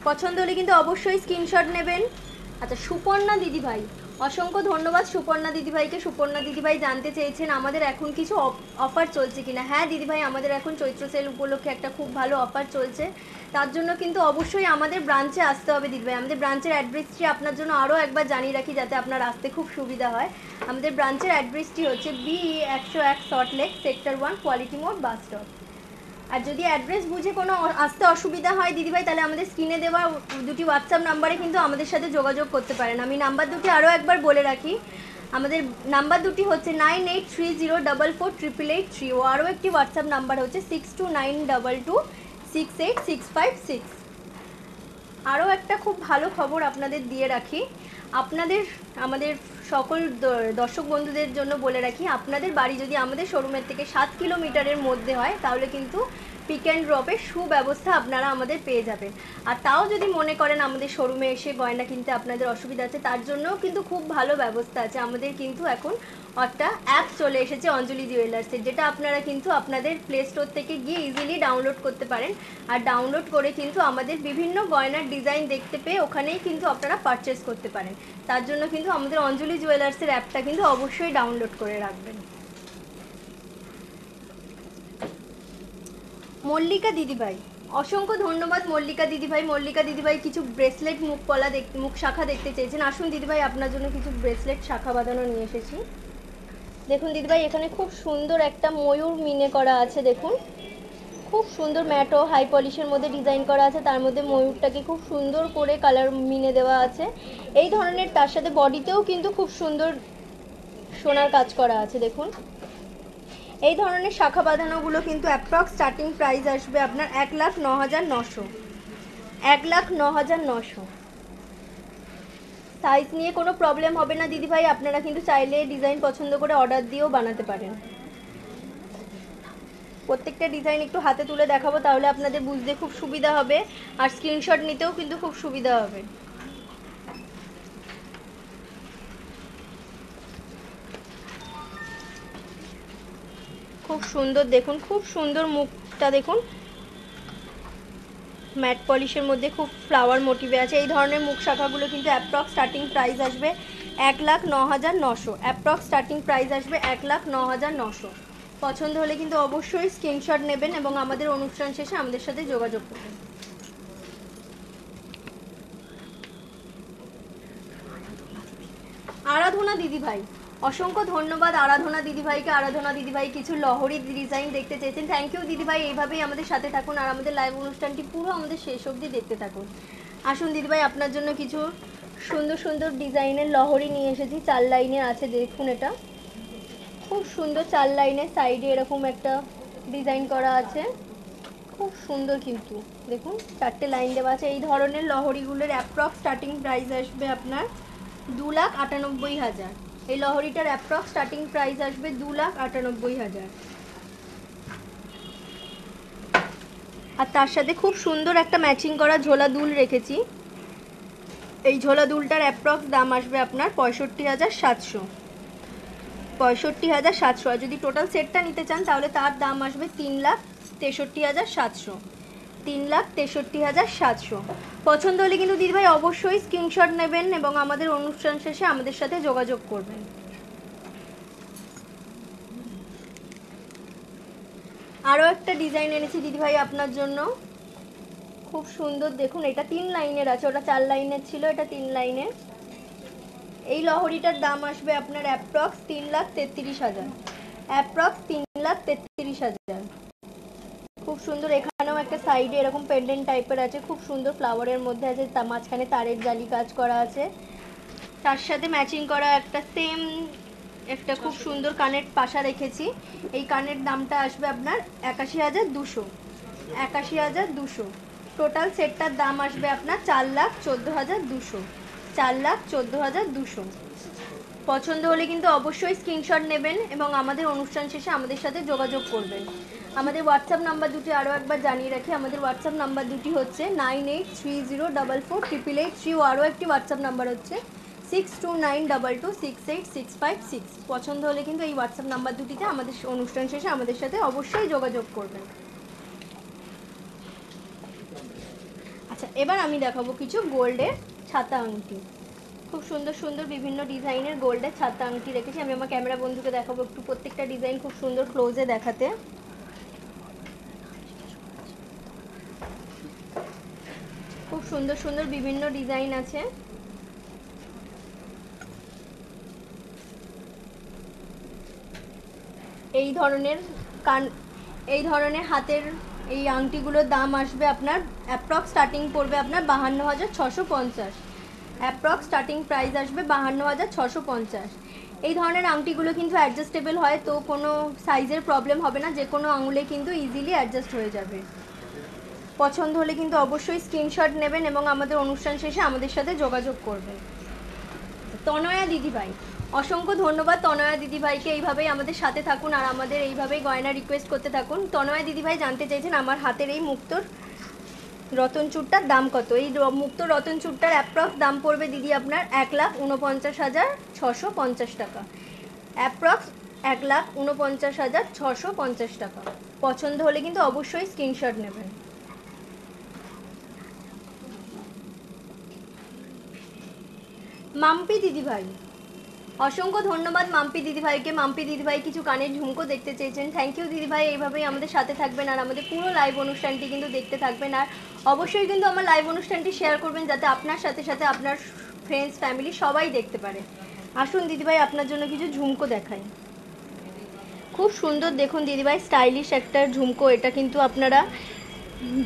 পছন্দ হলে কিন্তু অবশ্যই স্ক্রিনশট নেবেন। আচ্ছা, সুপর্ণা দিদিভাই, অসংখ্য ধন্যবাদ সুপর্ণা দিদিভাইকে। সুপর্ণা দিদিভাই জানতে চেয়েছেন আমাদের এখন কিছু অফার চলছে কিনা। হ্যাঁ দিদিভাই, আমাদের এখন চৈত্র সেল উপলক্ষে একটা খুব ভালো অফার চলছে। তার জন্য কিন্তু অবশ্যই আমাদের ব্রাঞ্চে আসতে হবে দিদিভাই। আমাদের ব্রাঞ্চের অ্যাড্রেসটি আপনার জন্য আরও একবার জানিয়ে রাখি যাতে আপনার আসতে খুব সুবিধা হয়। আমাদের ব্রাঞ্চের অ্যাড্রেসটি হচ্ছে BE 101 সল্টলেক সেক্টর 1 কোয়ালিটি মোড় বাস স্টপ। আর যদি অ্যাড্রেস বুঝে কোনো আসতে অসুবিধা হয় দিদিভাই, তাহলে আমাদের স্ক্রিনে দেওয়া দুটি হোয়াটসঅ্যাপ নাম্বারে কিন্তু আমাদের সাথে যোগাযোগ করতে পারেন। আমি নাম্বার দুটি আরও একবার বলে রাখি। আমাদের নাম্বার দুটি হচ্ছে 9830448883 ও আরও একটি হোয়াটসঅ্যাপ নাম্বার হচ্ছে 6292268656। আরও একটা খুব ভালো খবর আপনাদের দিয়ে রাখি, আমাদের সকল দর্শক বন্ধুদের জন্য বলে রাখি, আপনাদের বাড়ি যদি আমাদের শোরুমের থেকে 7 কিলোমিটারের মধ্যে হয় তাহলে কিন্তু পিক অ্যান্ড ড্রপের সুব্যবস্থা আপনারা আমাদের পেয়ে যাবেন। আর তাও যদি মনে করেন আমাদের শোরুমে এসে গয়না কিনতে আপনাদের অসুবিধা আছে, তার জন্যও কিন্তু খুব ভালো ব্যবস্থা আছে। আমাদের কিন্তু এখন একটা অ্যাপ চলে এসেছে অঞ্জলি জুয়েলার্সের, যেটা আপনারা কিন্তু আপনাদের প্লে স্টোর থেকে গিয়ে ইজিলি ডাউনলোড করতে পারেন। আর ডাউনলোড করে কিন্তু আমাদের বিভিন্ন গয়নার ডিজাইন দেখতে পেয়ে ওখানেই কিন্তু আপনারা পারচেস করতে পারেন। তার জন্য কিন্তু আমাদের অঞ্জলি জুয়েলার্সের অ্যাপটা কিন্তু অবশ্যই ডাউনলোড করে রাখবেন। মল্লিকা দিদিভাই, অসংখ্য ধন্যবাদ মল্লিকা দিদিভাই। মল্লিকা দিদিভাই কিছু ব্রেসলেট মুখ শাখা দেখতে চেয়েছেন। আসুন দিদিভাই, আপনার জন্য কিছু ব্রেসলেট শাখা বাঁধানো নিয়ে এসেছি। দেখুন দিদিভাই, এখানে খুব সুন্দর একটা ময়ূর মিনে করা আছে, দেখুন খুব সুন্দর ম্যাট ও হাই পলিশের মধ্যে ডিজাইন করা আছে, তার মধ্যে ময়ূরটাকে খুব সুন্দর করে কালার মিনে দেওয়া আছে। এই ধরনের তার সাথে বডিতেও কিন্তু খুব সুন্দর সোনার কাজ করা আছে। দেখুন এই ধরনের শাখা বাঁধানোগুলো কিন্তু অ্যাপ্রক্স স্টার্টিং প্রাইস আসবে আপনার 1,09,900। 1,09,900। সাইজ নিয়ে কোনো প্রবলেম হবে না দিদিভাই, আপনারা কিন্তু চাইলে ডিজাইন পছন্দ করে অর্ডার দিয়েও বানাতে পারেন। প্রত্যেকটা ডিজাইন একটু হাতে তুলে দেখাবো, তাহলে আপনাদের বুঝতে খুব সুবিধা হবে আর স্ক্রিনশট নিতেও কিন্তু খুব সুবিধা হবে। খুব সুন্দর দেখুন, খুব সুন্দর মুখটা দেখুন, ম্যাট পলিশের মধ্যে খুব ফ্লাওয়ার মোটিভে আছে। এই ধরনের মুখ শাখাগুলো কিন্তু অ্যাপ্রক্স স্টার্টিং প্রাইস আসবে 1,09,900। অ্যাপ্রক্স স্টার্টিং প্রাইস আসবে 1,09,900। পছন্দ হলে কিন্তু অবশ্যই স্ক্রিনশট নেবেন এবং আমাদের অনুষ্ঠান শেষে আমাদের সাথে যোগাযোগ করবেন। আরাধনা দিদিভাই, অসংখ্য ধন্যবাদ আরাধনা দিদিভাইকে। আরাধনা দিদিভাই কিছু লহরি ডিজাইন দেখতে চেয়েছেন। থ্যাংক ইউ দিদিভাই, এইভাবেই আমাদের সাথে থাকুন আর আমাদের লাইভ অনুষ্ঠানটি পুরো আমাদের শেষ অবধি দেখতে থাকুন। আসুন দিদিভাই, আপনার জন্য কিছু সুন্দর সুন্দর ডিজাইনের লহরি নিয়ে এসেছি। 4 লাইনের আছে, দেখুন এটা খুব সুন্দর 4 লাইনের, সাইডে এরকম একটা ডিজাইন করা আছে, খুব সুন্দর কিন্তু দেখুন 4টে লাইন দেওয়া আছে। এই ধরনের লহরিগুলোর অ্যাপ্রক্স স্টার্টিং প্রাইস আসবে আপনার 2,98,000। এই লহরিটার অ্যাপ্রক্স স্টার্টিং প্রাইস আসবে 2,98,000। আর তার সাথে খুব সুন্দর একটা ম্যাচিং করা ঝোলা দুল রেখেছি। এই ঝোলা দুলটার অ্যাপ্রক্স দাম আসবে আপনার 65,700। 65,700। আর যদি টোটাল সেটটা নিতে চান তাহলে তার দাম আসবে 3,63,700। 3,63,700। পছন্দ হলে কিন্তু দিদিভাই অবশ্যই স্ক্রিনশট নেবেন এবং আমাদের অনুষ্ঠান শেষে আমাদের সাথে যোগাযোগ করবেন। আরও একটা ডিজাইন এনেছি দিদিভাই আপনার জন্য, খুব সুন্দর দেখুন। এটা 3 লাইনের আছে, ওটা 4 লাইনের ছিল, এটা 3 লাইনের। এই লহরিটার দাম আসবে আপনার অ্যাপ্রক্স 3,33,000, অ্যাপ্রক্স 3,33,000। খুব সুন্দর। এখানেও একটা সাইডে এরকম পেন্ডেন্ট টাইপের আছে, খুব সুন্দর ফ্লাওয়ারের মধ্যে আছে, মাঝখানে তারের জালি কাজ করা আছে, তার সাথে ম্যাচিং করা একটা সেম একটা খুব সুন্দর কানের পাশা রেখেছি। এই কানের দামটা আসবে আপনার 81,200, 81,200। টোটাল সেটটার দাম আসবে আপনার 4,14,200, 4,14,200। পছন্দ হলে কিন্তু অবশ্যই স্ক্রিনশট নেবেন এবং আমাদের অনুষ্ঠান শেষে আমাদের সাথে যোগাযোগ করবেন। আমাদের হোয়াটসঅ্যাপ নাম্বার দুটি আরও একবার জানিয়ে রাখি। আমাদের হোয়াটসঅ্যাপ নাম্বার দুটি হচ্ছে 9830448883, ও আরও একটি হোয়াটসঅ্যাপ নাম্বার হচ্ছে 6292268656। পছন্দ হলে কিন্তু এই হোয়াটসঅ্যাপ নাম্বার দুটিতে আমাদের অনুষ্ঠান শেষে আমাদের সাথে অবশ্যই যোগাযোগ করবেন। আচ্ছা, এবার আমি দেখাবো কিছু গোল্ডের ছাতা আংটি। খুব সুন্দর সুন্দর বিভিন্ন ডিজাইনের গোল্ডের ছাতা আংটি রেখেছি। আমি আমার ক্যামেরা বন্ধুকে দেখাবো একটু প্রত্যেকটা ডিজাইন খুব সুন্দর ক্লোজে দেখাতে। খুব সুন্দর সুন্দর বিভিন্ন ডিজাইন আছে। এই ধরনের হাতের এই আংটিগুলোর দাম আসবে আপনার অ্যাপ্রক্স স্টার্টিং পড়বে আপনার 52,650, অ্যাপ্রক্স স্টার্টিং প্রাইস আসবে 52,650। এই ধরনের আংটিগুলো কিন্তু অ্যাডজাস্টেবল হয়, তো কোনো সাইজের প্রবলেম হবে না, যে কোনো আঙুলে কিন্তু ইজিলি অ্যাডজাস্ট হয়ে যাবে। পছন্দ হলে কিন্তু অবশ্যই স্ক্রিনশট নেবেন এবং আমাদের অনুষ্ঠান শেষে আমাদের সাথে যোগাযোগ করবেন। তনয়া দিদিভাই, অসংখ্য ধন্যবাদ তনয়া দিদিভাইকে। এইভাবেই আমাদের সাথে থাকুন আর আমাদের এইভাবেই গয়না রিকোয়েস্ট করতে থাকুন। তনয়া দিদিভাই জানতে চাইছেন আমার হাতের এই মুক্তোর রতন চূড়টার দাম কত। এই মুক্ত রতন চূড়টার অ্যাপ্রক্স দাম পড়বে দিদি আপনার 1,49,650 টাকা, অ্যাপ্রক্স 1,49,650 টাকা। পছন্দ হলে কিন্তু অবশ্যই স্ক্রিনশট নেবেন। মাম্পি দিদিভাই, অসংখ্য ধন্যবাদ মাম্পি দিদিভাইকে। মাম্পি দিদিভাই কিছু কানের ঝুমকো দেখতে চেয়েছেন। থ্যাংক ইউ দিদিভাই, এইভাবেই আমাদের সাথে থাকবেন আর আমাদের পুরো লাইভ অনুষ্ঠানটি কিন্তু দেখতে থাকবেন। আর অবশ্যই কিন্তু আমার লাইভ অনুষ্ঠানটি শেয়ার করবেন যাতে আপনার সাথে সাথে আপনার ফ্রেন্ডস ফ্যামিলি সবাই দেখতে পারে। আসুন দিদিভাই আপনার জন্য কিছু ঝুমকো দেখাই। খুব সুন্দর দেখুন দিদিভাই, স্টাইলিশ একটা ঝুমকো। এটা কিন্তু আপনারা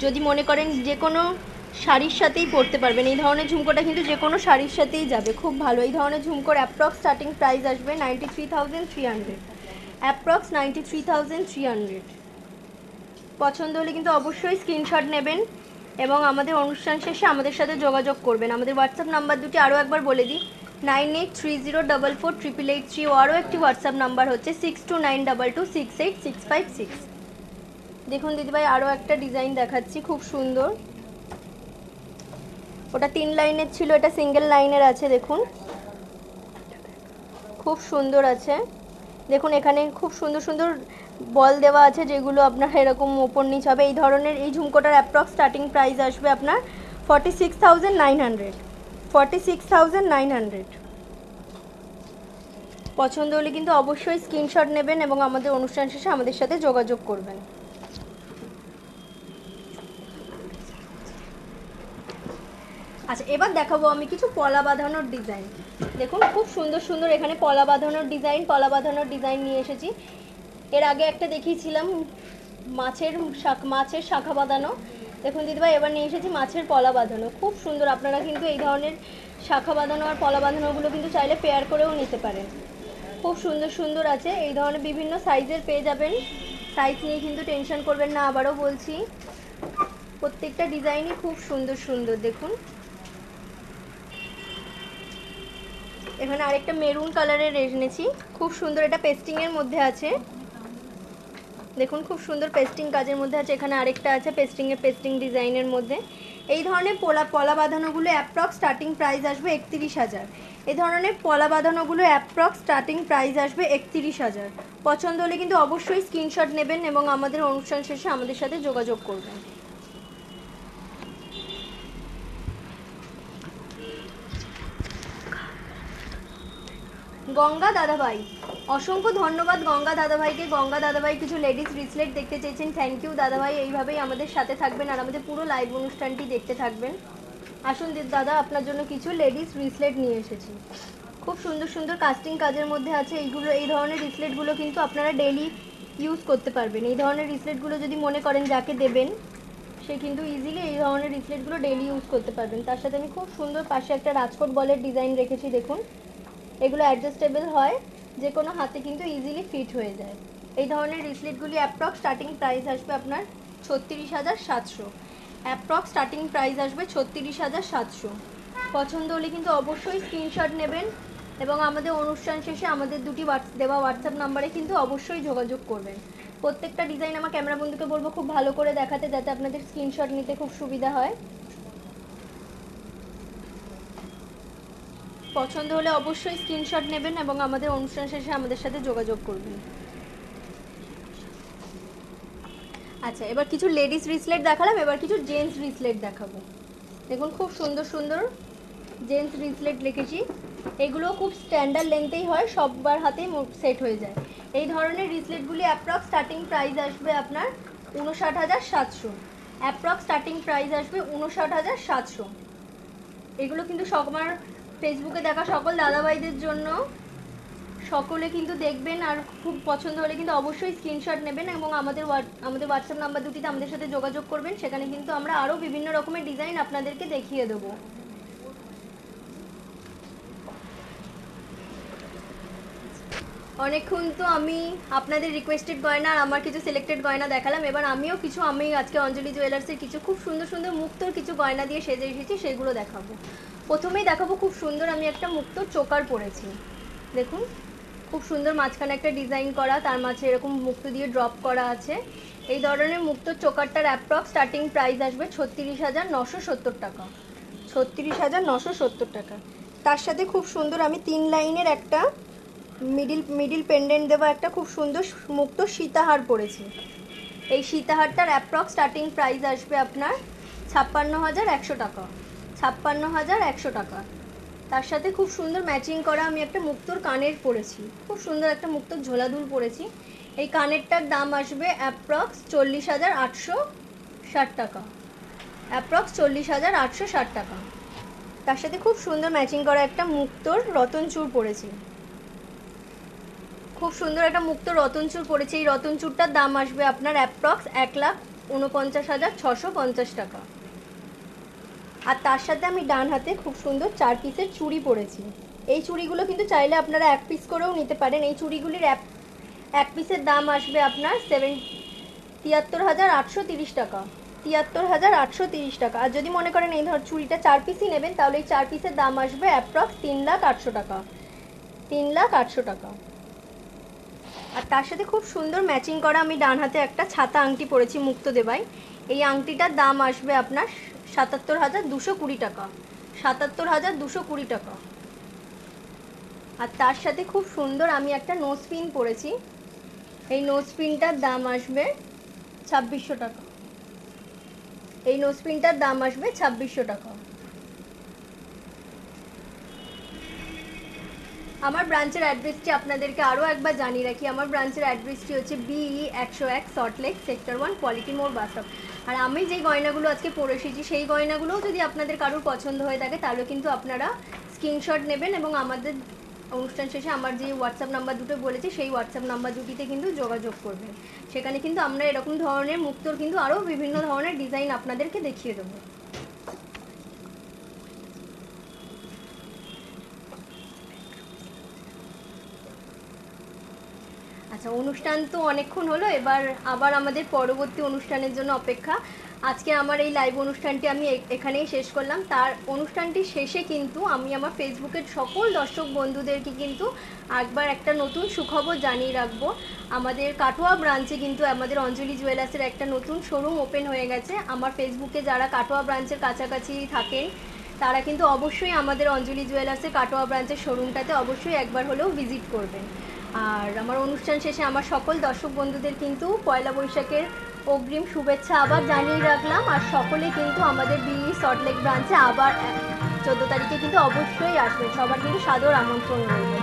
যদি মনে করেন যে কোনো শাড়ির সাথেই পরতে পারবেন। এই ধরনের ঝুমকোটা কিন্তু যে কোনো শাড়ির সাথেই যাবে, খুব ভালো। এই ধরনের ঝুমকোর অ্যাপ্রক্স স্টার্টিং প্রাইস আসবে 93,300, অ্যাপ্রক্স 93,300। পছন্দ হলে কিন্তু অবশ্যই স্ক্রিনশট নেবেন এবং আমাদের অনুষ্ঠান শেষে আমাদের সাথে যোগাযোগ করবেন। আমাদের হোয়াটসঅ্যাপ নাম্বার দুটি আরও একবার বলে দিই, 9830448883, ও আরও একটি হোয়াটসঅ্যাপ নাম্বার হচ্ছে 6292268656। দেখুন দিদিভাই আরও একটা ডিজাইন দেখাচ্ছি, খুব সুন্দর। ওটা 3 লাইনের ছিল, এটা সিঙ্গেল লাইনের আছে। দেখুন খুব সুন্দর আছে। দেখুন এখানে খুব সুন্দর সুন্দর বল দেওয়া আছে, যেগুলো আপনার এরকম ওপর নিচ হবে। এই ধরনের এই ঝুমকোটার অ্যাপ্রক্স স্টার্টিং প্রাইস আসবে আপনার 46,900, 46,900। পছন্দ হলে কিন্তু অবশ্যই স্ক্রিনশট নেবেন এবং আমাদের অনুষ্ঠান শেষে আমাদের সাথে যোগাযোগ করবেন। আচ্ছা, এবার দেখাবো আমি কিছু পলা বাঁধানোর ডিজাইন। দেখুন খুব সুন্দর সুন্দর এখানে পলা বাঁধানোর ডিজাইন নিয়ে এসেছি। এর আগে একটা দেখিয়েছিলাম মাছের শাখা বাঁধানো। দেখুন দিদিভাই এবার নিয়ে এসেছি মাছের পলা বাঁধানো। খুব সুন্দর। আপনারা কিন্তু এই ধরনের শাখা বাঁধানো আর পলা বাঁধানোগুলো কিন্তু চাইলে পেয়ার করেও নিতে পারেন। খুব সুন্দর সুন্দর আছে। এই ধরনের বিভিন্ন সাইজের পেয়ে যাবেন। সাইজ নিয়ে কিন্তু টেনশন করবেন না, আবারও বলছি। প্রত্যেকটা ডিজাইনই খুব সুন্দর সুন্দর। দেখুন এখানে আরেকটা মেরুন কালারের এনেছি, খুব সুন্দর। এটা পেস্টিংয়ের মধ্যে আছে। দেখুন খুব সুন্দর পেস্টিং কাজের মধ্যে আছে। এখানে আরেকটা আছে পেস্টিং ডিজাইনের মধ্যে। এই ধরনের পলা বাঁধানোগুলো অ্যাপ্রক্স স্টার্টিং প্রাইস আসবে 31,000। এই ধরনের পলা বাঁধানোগুলো অ্যাপ্রক্স স্টার্টিং প্রাইস আসবে 31,000। পছন্দ হলে কিন্তু অবশ্যই স্ক্রিনশট নেবেন এবং আমাদের অনুষ্ঠান শেষে আমাদের সাথে যোগাযোগ করবেন। গঙ্গা দাদাভাই, অসংখ্য ধন্যবাদ গঙ্গা দাদাভাইকে। গঙ্গা দাদাভাই কিছু লেডিস ব্রেসলেট দেখতে চেয়েছেন। থ্যাংক ইউ দাদাভাই, এইভাবেই আমাদের সাথে থাকবেন আর আমাদের পুরো লাইভ অনুষ্ঠানটি দেখতে থাকবেন। আসুন দাদা আপনার জন্য কিছু লেডিস ব্রেসলেট নিয়ে এসেছি। খুব সুন্দর সুন্দর কাস্টিং কাজের মধ্যে আছে এইগুলো। এই ধরনের রিসলেটগুলো কিন্তু আপনারা ডেইলি ইউজ করতে পারবেন। এই ধরনের রিসলেটগুলো যদি মনে করেন যাকে দেবেন সে কিন্তু ইজিলি এই ধরনের রিসলেটগুলো ডেইলি ইউজ করতে পারবেন। তার সাথে আমি খুব সুন্দর পাশে একটা রাজকোট বলের ডিজাইন রেখেছি, দেখুন। এগুলো অ্যাডজাস্টেবল হয়, যে কোনো হাতে কিন্তু ইজিলি ফিট হয়ে যায়। এই ধরনের রিসলেটগুলি অ্যাপ্রক্স স্টার্টিং প্রাইস আসবে আপনার 36,700। অ্যাপ্রক্স স্টার্টিং প্রাইস আসবে 36,700। পছন্দ হলে কিন্তু অবশ্যই স্ক্রিনশট নেবেন এবং আমাদের অনুষ্ঠান শেষে আমাদের দুটি দেওয়া হোয়াটসঅ্যাপ নাম্বারে কিন্তু অবশ্যই যোগাযোগ করবেন। প্রত্যেকটা ডিজাইন আমার ক্যামেরা বন্ধুকে বলবো খুব ভালো করে দেখাতে, যাতে আপনাদের স্ক্রিনশট নিতে খুব সুবিধা হয়। পছন্দ হলে অবশ্যই স্ক্রিনশট নেবেন এবং আমাদের অনুষ্ঠান শেষে আমাদের সাথে যোগাযোগ করবেন। আচ্ছা, এবার কিছু লেডিস রিসলেট দেখালাম, এবার কিছু জেন্টস রিসলেট দেখাবো। দেখুন খুব সুন্দর সুন্দর জেন্টস রিসলেট রেখেছি। এগুলো খুব স্ট্যান্ডার্ড লেন্থেই হয়, সবার হাতেই সেট হয়ে যায়। এই ধরনের রিসলেটগুলি অ্যাপ্রক্স স্টার্টিং প্রাইস আসবে আপনার 59,700। অ্যাপ্রক্স স্টার্টিং প্রাইস আসবে 59,700। এগুলো কিন্তু আমার ফেসবুকে দেখা সকল দাদাভাইদের জন্য। সকলে কিন্তু দেখবেন, আর খুব পছন্দ হলে কিন্তু অবশ্যই স্ক্রিনশট নেবেন এবং আমাদের হোয়াটসঅ্যাপ নাম্বার দুটিতে আমাদের সাথে যোগাযোগ করবেন। সেখানে কিন্তু আমরা আরও বিভিন্ন রকমের ডিজাইন আপনাদেরকে দেখিয়ে দেবো। অনেকক্ষণ তো আমি আপনাদের রিকোয়েস্টেড গয়না আর আমার কিছু সিলেক্টেড গয়না দেখালাম। এবার আমি আজকে অঞ্জলি জুয়েলার্সের কিছু খুব সুন্দর সুন্দর মুক্তোর কিছু গয়না দিয়ে সেজে এসেছি, সেগুলো দেখাবো। প্রথমেই দেখাবো খুব সুন্দর আমি একটা মুক্তোর চোকার পরেছি। দেখুন খুব সুন্দর মাঝখানে একটা ডিজাইন করা, তার মাঝে এরকম মুক্তো দিয়ে ড্রপ করা আছে। এই ধরনের মুক্তোর চোকারটার অ্যাপ্রক্স স্টার্টিং প্রাইস আসবে 36,970 টাকা। 36,970 টাকা। তার সাথে খুব সুন্দর আমি 3 লাইনের একটা মিডিল পেন্ডেন্ট দেওয়া একটা খুব সুন্দর মুক্ত সীতাহার পরেছি। এই সীতাহারটার অ্যাপ্রক্স স্টার্টিং প্রাইস আসবে আপনার 56,100 টাকা। 56,100 টাকা। তার সাথে খুব সুন্দর ম্যাচিং করা আমি একটা মুক্তোর কানের পরেছি, খুব সুন্দর একটা মুক্তোর ঝোলাদুল পরেছি। এই কানেরটার দাম আসবে অ্যাপ্রক্স 40,860 টাকা। অ্যাপ্রক্স 40,860 টাকা। তার সাথে খুব সুন্দর ম্যাচিং করা একটা মুক্তোর রতন চূড় পরেছি। খুব সুন্দর একটা মুক্ত রতন চূড় পড়েছে। এই রতন চূড়টার দাম আসবে আপনার অ্যাপ্রক্স 1,49,650 টাকা। আর তার সাথে আমি ডান হাতে খুব সুন্দর 4 পিসের চুড়ি পরেছি। এই চুড়িগুলো কিন্তু চাইলে আপনারা 1 পিস করেও নিতে পারেন। এই চুড়িগুলির এক পিসের দাম আসবে আপনার 73,830 টাকা। 73,830 টাকা। আর যদি মনে করেন এই ধর চুড়িটা 4 পিসই নেবেন, তাহলে এই 4 পিসের দাম আসবে অ্যাপ্রক্স 3,800 টাকা। 3,800 টাকা। আর তার সাথে খুব সুন্দর ম্যাচিং করা আমি ডান হাতে একটা ছাতা আংটি পরেছি মুক্তো দেবাই। এই আংটিটার দাম আসবে আপনার 77,220 টাকা। 77,220 টাকা। আর তার সাথে খুব সুন্দর আমি একটা নোজ পিন পরেছি। এই নোজ পিনটার দাম আসবে 2,600 টাকা। এই নোজ পিনটার দাম আসবে 2,600 টাকা। আমার ব্রাঞ্চের অ্যাড্রেসটি আপনাদেরকে আরও একবার জানিয়ে রাখি। আমার ব্রাঞ্চের অ্যাড্রেসটি হচ্ছে BE 101 সল্টলেক সেক্টর 1 কোয়ালিটি মোড় বাস স্টপ। আর আমি যেই গয়নাগুলো আজকে পরে এসেছি সেই গয়নাগুলোও যদি আপনাদের কারোর পছন্দ হয়ে থাকে তাহলে কিন্তু আপনারা স্ক্রিনশট নেবেন এবং আমাদের অনুষ্ঠান শেষে আমার যে হোয়াটসঅ্যাপ নাম্বার দুটো বলেছি সেই হোয়াটসঅ্যাপ নাম্বার দুটিতে কিন্তু যোগাযোগ করবেন। সেখানে কিন্তু আমরা এরকম ধরনের মুক্তোর কিন্তু আরও বিভিন্ন ধরনের ডিজাইন আপনাদেরকে দেখিয়ে দেবো। আচ্ছা, অনুষ্ঠান তো অনেকক্ষণ হলো, এবার আবার আমাদের পরবর্তী অনুষ্ঠানের জন্য অপেক্ষা। আজকে আমার এই লাইভ অনুষ্ঠানটি আমি এখানেই শেষ করলাম। তার অনুষ্ঠানটি শেষে কিন্তু আমি আমার ফেসবুকের সকল দর্শক বন্ধুদেরকে কিন্তু একবার একটা নতুন সুখবর জানিয়ে রাখবো। আমাদের কাটোয়া ব্রাঞ্চে কিন্তু আমাদের অঞ্জলি জুয়েলার্সের একটা নতুন শোরুম ওপেন হয়ে গেছে। আমার ফেসবুকে যারা কাটোয়া ব্রাঞ্চের কাছাকাছি থাকেন তারা কিন্তু অবশ্যই আমাদের অঞ্জলি জুয়েলার্সের কাটোয়া ব্রাঞ্চের শোরুমটাতে অবশ্যই একবার হলেও ভিজিট করবেন। আর আমার অনুষ্ঠান শেষে আমার সকল দর্শক বন্ধুদের কিন্তু পয়লা বৈশাখের অগ্রিম শুভেচ্ছা আবার জানিয়ে রাখলাম। আর সকলে কিন্তু আমাদের BE সল্টলেক ব্রাঞ্চে আবার 14 তারিখে কিন্তু অবশ্যই আসবেন। সবার কিন্তু সাদর আমন্ত্রণ রইল।